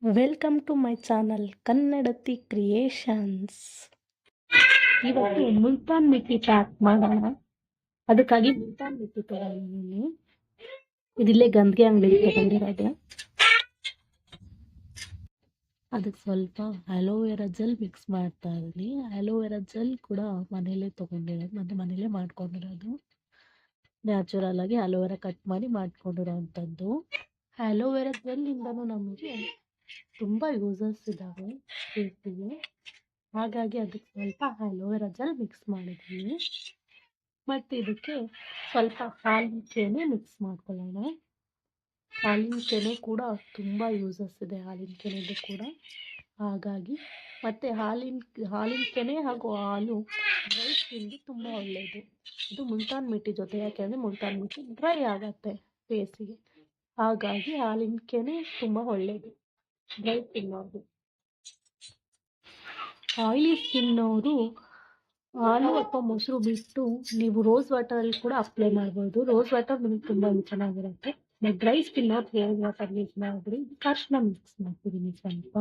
Welcome to my channel Kannadathi creations. ಇವತ್ತು Multan ಮಿಟ್ಟಿ pack ಮಾಡೋಣ. ಅದಕ್ಕಾಗಿ ಮುಲ್ತಾನ್ ಮಿಟ್ಟಿ ತಗೊಂಡಿದ್ದೀನಿ. ಇದಿಲ್ಲೇ ಗಂಧಿಗೆ ಅಂಗಡಿ ತಗೊಂಡಿರೋದು. ಅದಕ್ಕೆ ಸ್ವಲ್ಪ ಅಲೋವೆರಾ ಜೆಲ್ ಮಿಕ್ಸ್ ಮಾಡ್ತಾ ಇದ್ದೀನಿ. ಅಲೋವೆರಾ ಜೆಲ್ ಕೂಡ ಮನೇಲೇ ತಗೊಂಡಿರೋದು, ಮತ್ತೆ ಮನೇಲೇ ಮಾಡ್ಕೊಂಡಿರೋದು. ನ್ಯಾಚುರಲ್ ಆಗಿ ಅಲೋವೆರಾ ಕಟ್ ಮಾಡಿ ಮಾಡ್ಕೊಂಡಿರೋವಂಥದ್ದು. ಅಲೋವೆರಾ ಜೆಲ್ಲಿಂದನೂ ನಮಗೆ ತುಂಬ ಯೂಸಸ್ ಇದ್ದಾವೆ ಫೇಸಿಗೆ. ಹಾಗಾಗಿ ಅದಕ್ಕೆ ಸ್ವಲ್ಪ ಅಲೋವೆರಾ ಜೆಲ್ ಮಿಕ್ಸ್ ಮಾಡಿದ್ದೀನಿ. ಮತ್ತು ಇದಕ್ಕೆ ಸ್ವಲ್ಪ ಹಾಲಿನ ಕೆನೆ ಮಿಕ್ಸ್ ಮಾಡ್ಕೊಳ್ಳೋಣ. ಹಾಲಿನ ಕೆನೆ ಕೂಡ ತುಂಬ ಯೂಸಸ್ ಇದೆ ಹಾಲಿನ ಕೆನೆದು ಕೂಡ. ಹಾಗಾಗಿ ಮತ್ತು ಹಾಲಿನ ಕೆನೆ ಹಾಗೂ ಹಾಲು ಡ್ರೈ ಸ್ಕಿನ್ಗೆ ತುಂಬ ಒಳ್ಳೆಯದು. ಇದು ಮುಲ್ತಾನ್ ಮಿಟ್ಟಿ ಜೊತೆ, ಯಾಕೆಂದರೆ ಮುಲ್ತಾನ್ ಮಿಟ್ಟಿ ಡ್ರೈ ಆಗುತ್ತೆ ಫೇಸಿಗೆ. ಹಾಗಾಗಿ ಹಾಲಿನ ಕೆನೆ ತುಂಬ ಒಳ್ಳೆಯದು ಡ್ರೈ ಸ್ಕಿನ್ ಅವ್ರಿಗೆ. ಆಯಿಲಿ ಸ್ಕಿನ್ ಅವರು ಹಾಲು ಅಥವಾ ಮೊಸರು ಬಿಟ್ಟು ನೀವು ರೋಸ್ ವಾಟರಲ್ಲಿ ಕೂಡ ಅಪ್ಲೈ ಮಾಡ್ಬೋದು. ರೋಸ್ ವಾಟರ್ ನಿಮಗೆ ತುಂಬ ಚೆನ್ನಾಗಿರುತ್ತೆ. ಡ್ರೈ ಸ್ಕಿನ್ ಅವ್ರು ರೋಸ್ ವಾಟರ್ ಯೂಸ್ ಮಾಡಿದ್ರಿ. ಅರಿಶಿನ ಮಿಕ್ಸ್ ಮಾಡ್ತಿದ್ದೀನಿ ಸ್ವಲ್ಪ.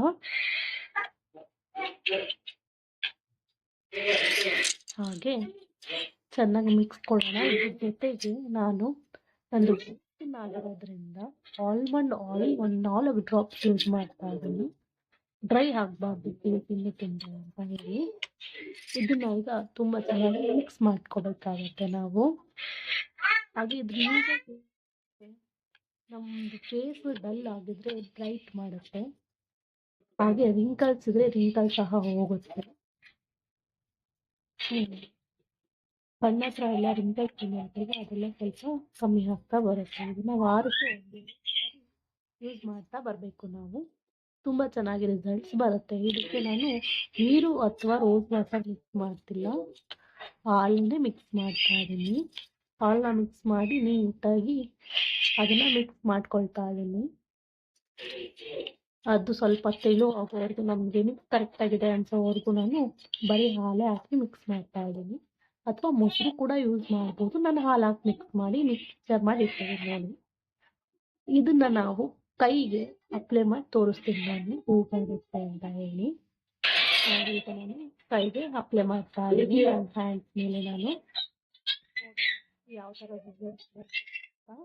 ಹಾಗೆ ಚೆನ್ನಾಗಿ ಮಿಕ್ಸ್ ಕೊಡೋಣ. ಇದ್ರ ಜೊತೆಗೆ ನಾನು ನಂದು ಸ್ಕಿನ್ ಆಗಿರೋದ್ರಿಂದ ಆಲ್ಮಂಡ್ ಆಯಿಲ್ ಒಂದು 4 ಡ್ರಾಪ್ಸ್ ಯೂಸ್ ಮಾಡ್ತಾ ಇದ್ದೀನಿ. ಡ್ರೈ ಆಗಬಾರ್ದು ತಿಂದು ಅಂತ ಹೇಳಿ ಇದನ್ನ ಈಗ ತುಂಬ ಚೆನ್ನಾಗಿ ಮಿಕ್ಸ್ ಮಾಡ್ಕೋಬೇಕಾಗತ್ತೆ ನಾವು. ಹಾಗೆ ಇದರಿಂದ ನಮ್ಮದು ಫೇಸ್ ಡಲ್ ಆಗಿದ್ರೆ ಬ್ರೈಟ್ ಮಾಡುತ್ತೆ. ಹಾಗೆ ರಿಂಕಲ್ಸ್ ಇದ್ರೆ ರಿಂಕಲ್ಸ್ ಸಹ ಹೋಗುತ್ತೆ. ಕಣ್ಣ ಹತ್ರ ಎಲ್ಲ ರಿಂಕಲ್ಸ್ ಏನಾಗ್ತದೆ ಅದೆಲ್ಲ ಸ್ವಲ್ಪ ಕಮ್ಮಿ ಆಗ್ತಾ ಬರುತ್ತೆ. ಇದನ್ನ ವಾರಕ್ಕೆ ಯೂಸ್ ಮಾಡ್ತಾ ಬರಬೇಕು ನಾವು. ತುಂಬ ಚೆನ್ನಾಗಿ ರಿಸಲ್ಟ್ಸ್ ಬರುತ್ತೆ. ಇದಕ್ಕೆ ನಾನು ನೀರು ಅಥವಾ ರೋಸ್ ವಾಟರ್ ಮಿಕ್ಸ್ ಮಾಡ್ತಿಲ್ಲ, ಹಾಲನ್ನೇ ಮಿಕ್ಸ್ ಮಾಡ್ತಾ ಇದ್ದೀನಿ. ಹಾಲನ್ನ ಮಿಕ್ಸ್ ಮಾಡಿ ನೀಟಾಗಿ ಅದನ್ನು ಮಿಕ್ಸ್ ಮಾಡ್ಕೊಳ್ತಾ ಇದ್ದೀನಿ. ಅದು ಸ್ವಲ್ಪ ತೆಳು ಆಗೋವರೆಗೂ ನಮಗೆ ಮಿಕ್ಸ್ ಕರೆಕ್ಟಾಗಿದೆ ಅನ್ಸೋವರೆಗೂ ನಾನು ಬರೀ ಹಾಲೇ ಹಾಕಿ ಮಿಕ್ಸ್ ಮಾಡ್ತಾ ಇದ್ದೀನಿ. ಅಥವಾ ಮೊಸರು ಕೂಡ ಯೂಸ್ ಮಾಡ್ಬೋದು. ನಾನು ಹಾಲು ಹಾಕಿ ಮಿಕ್ಸ್ ಮಾಡಿ ಮಿಕ್ಸ್ಚರ್ ಮಾಡಿ ಇಟ್ಟಿದ್ದೀನಿ ನೋಡಿ. ಇದನ್ನು ನಾವು ಕೈಗೆ ಅಪ್ಲೈ ಮಾಡಿ ತೋರಿಸ್ತೀನಿ ನಾನು ಹೇಗಾಗುತ್ತೆ ಅಂತ ಹೇಳಿ. ಈಗ ನಾನು ಕೈಗೆ ಅಪ್ಲೈ ಮಾಡ್ತಾ ಇದ್ದೀನಿ. ನನ್ನ ಹ್ಯಾಂಡ್ಸ್ ಮೇಲೆ ನಾನು ಯಾವ ಥರ ರಿಸಲ್ಟ್ಸ್ ಬರುತ್ತೆ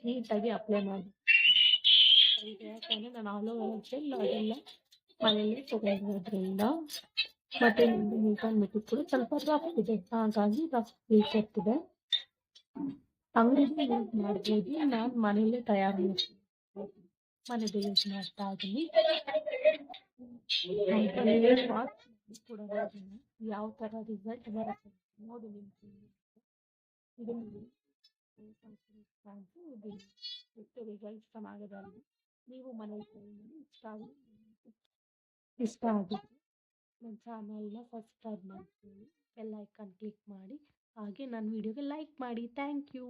ನೀಟಾಗಿ ಅಪ್ಲೈ ಮಾಡಿ. ಯಾಕಂದರೆ ನಾನು ಅಲೋವೆರಾ ಜೆಲ್ ಅದೆಲ್ಲ ಮನೆಯಲ್ಲೇ ತೊಗೊಂಡಿರೋದ್ರಿಂದ, ಮತ್ತು ಮುಲ್ತಾನ್ ಮಿಟ್ಟಿ ಕೂಡ ಸ್ವಲ್ಪ ರಫ್ ಇದೆ, ಹಾಗಾಗಿ ರಫ್ ಬೀಳ್ತಿದೆ. ಅಂಗಡಿಗೆ ಯೂಸ್ ಮಾಡ್ಬೋದು. ನಾನು ಮನೆಯಲ್ಲೇ ತಯಾರು ಮನೆಗೆ ಯೂಸ್ ಮಾಡ್ತಾ ಇದ್ದೀನಿ. ಕೂಡ ಯಾವ ಥರ ರಿಸಲ್ಟ್ ಬರುತ್ತೆ ನೋಡಿ. ಎಷ್ಟು ರಿಸಲ್ಟ್ ಚೆನ್ನಾಗಿದೆ ಅಲ್ಲಿ. ನೀವು ಮನೇಲಿ ಇಷ್ಟ ಆಗುತ್ತೆ ನನ್ನ ಚಾನಲ್ನ ಸಬ್ಸ್ಕ್ರೈಬ್ ಮಾಡ್ತೀವಿ, ಬೆಲ್ ಐಕಾನ್ ಕ್ಲಿಕ್ ಮಾಡಿ. ಹಾಗೆ ನನ್ನ ವಿಡಿಯೋಗೆ ಲೈಕ್ ಮಾಡಿ. Thank you.